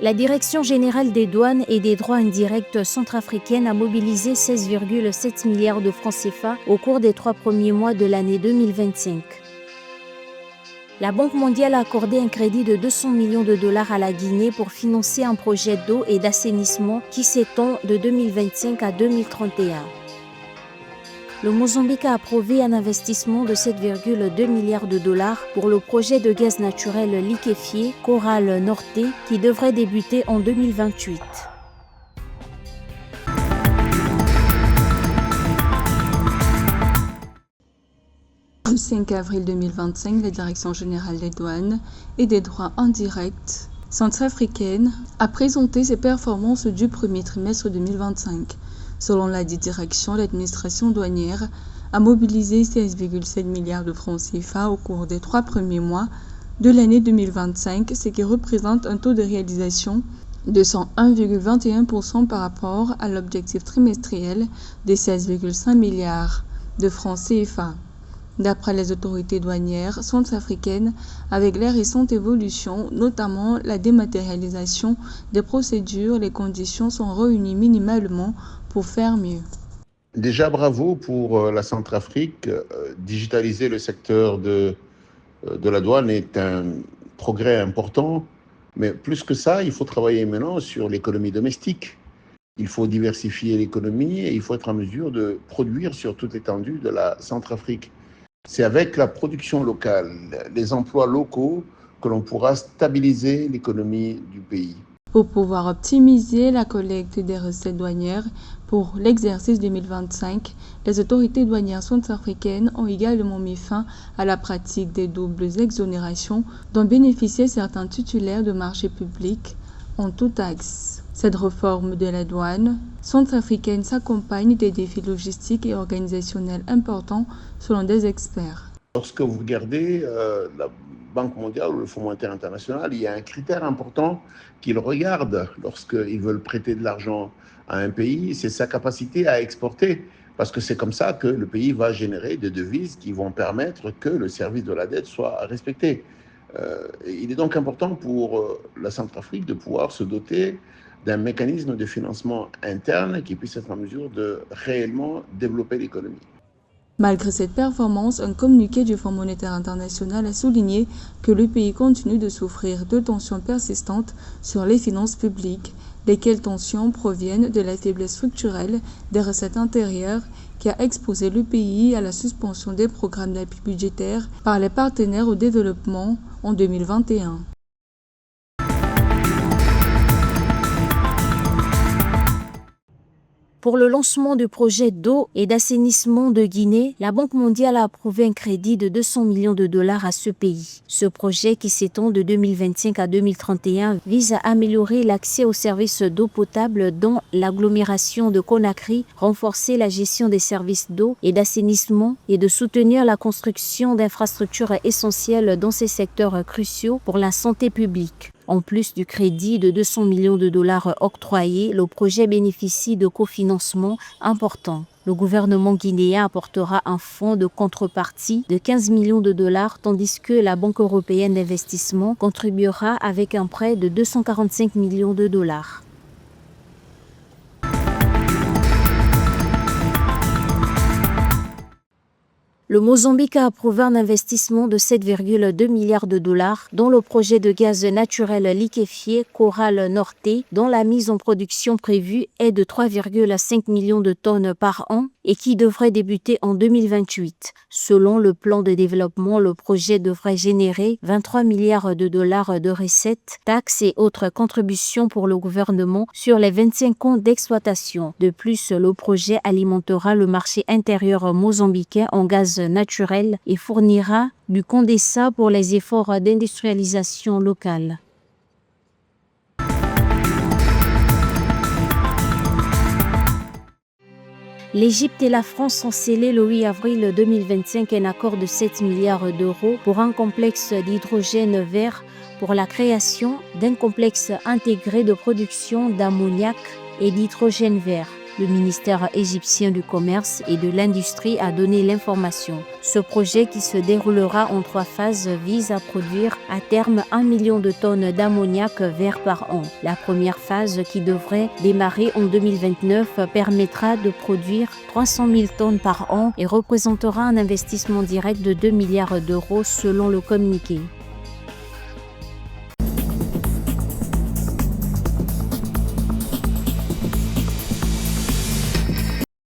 La Direction générale des douanes et des droits indirects centrafricaine a mobilisé 16,7 milliards de francs CFA au cours des 3 premiers mois de l'année 2025. La Banque mondiale a accordé un crédit de 200 millions de dollars à la Guinée pour financer un projet d'eau et d'assainissement qui s'étend de 2025 à 2031. Le Mozambique a approuvé un investissement de 7,2 milliards de dollars pour le projet de gaz naturel liquéfié Coral Norte qui devrait débuter en 2028. Le 5 avril 2025, la Direction générale des douanes et des droits indirects centrafricaine a présenté ses performances du premier trimestre 2025. Selon la direction, l'administration douanière a mobilisé 16,7 milliards de francs CFA au cours des 3 premiers mois de l'année 2025, ce qui représente un taux de réalisation de 101,21% par rapport à l'objectif trimestriel de 16,5 milliards de francs CFA. D'après les autorités douanières centrafricaines, avec les récentes évolutions, notamment la dématérialisation des procédures, les conditions sont réunies minimalement pour faire mieux. Déjà, bravo pour la Centrafrique. Digitaliser le secteur de la douane est un progrès important, mais plus que ça, il faut travailler maintenant sur l'économie domestique. Il faut diversifier l'économie et il faut être en mesure de produire sur toute l'étendue de la Centrafrique. C'est avec la production locale, les emplois locaux, que l'on pourra stabiliser l'économie du pays. Pour pouvoir optimiser la collecte des recettes douanières pour l'exercice 2025, les autorités douanières centrafricaines ont également mis fin à la pratique des doubles exonérations dont bénéficiaient certains titulaires de marchés publics en tout taxe. Cette réforme de la douane centrafricaine s'accompagne des défis logistiques et organisationnels importants selon des experts. Lorsque vous regardez la Banque mondiale ou le Fonds monétaire international, il y a un critère important qu'ils regardent lorsqu'ils veulent prêter de l'argent à un pays, c'est sa capacité à exporter. Parce que c'est comme ça que le pays va générer des devises qui vont permettre que le service de la dette soit respecté. Il est donc important pour la Centrafrique de pouvoir se doter d'un mécanisme de financement interne qui puisse être en mesure de réellement développer l'économie. Malgré cette performance, un communiqué du Fonds monétaire international a souligné que le pays continue de souffrir de tensions persistantes sur les finances publiques, lesquelles tensions proviennent de la faiblesse structurelle des recettes intérieures qui a exposé le pays à la suspension des programmes d'appui budgétaire par les partenaires au développement en 2021. Pour le lancement du projet d'eau et d'assainissement de Guinée, la Banque mondiale a approuvé un crédit de 200 millions de dollars à ce pays. Ce projet, qui s'étend de 2025 à 2031, vise à améliorer l'accès aux services d'eau potable dans l'agglomération de Conakry, renforcer la gestion des services d'eau et d'assainissement et de soutenir la construction d'infrastructures essentielles dans ces secteurs cruciaux pour la santé publique. En plus du crédit de 200 millions de dollars octroyé, le projet bénéficie de cofinancements importants. Le gouvernement guinéen apportera un fonds de contrepartie de 15 millions de dollars, tandis que la Banque européenne d'investissement contribuera avec un prêt de 245 millions de dollars. Le Mozambique a approuvé un investissement de 7,2 milliards de dollars dans le projet de gaz naturel liquéfié Coral Norte, dont la mise en production prévue est de 3,5 millions de tonnes par an et qui devrait débuter en 2028. Selon le plan de développement, le projet devrait générer 23 milliards de dollars de recettes, taxes et autres contributions pour le gouvernement sur les 25 ans d'exploitation. De plus, le projet alimentera le marché intérieur mozambicain en gaz naturel et fournira du condensat pour les efforts d'industrialisation locale. L'Égypte et la France ont scellé le 8 avril 2025 un accord de 7 milliards d'euros pour un complexe d'hydrogène vert pour la création d'un complexe intégré de production d'ammoniac et d'hydrogène vert. Le ministère égyptien du Commerce et de l'Industrie a donné l'information. Ce projet, qui se déroulera en 3 phases, vise à produire à terme 1 million de tonnes d'ammoniac vert par an. La première phase, qui devrait démarrer en 2029, permettra de produire 300 000 tonnes par an et représentera un investissement direct de 2 milliards d'euros selon le communiqué.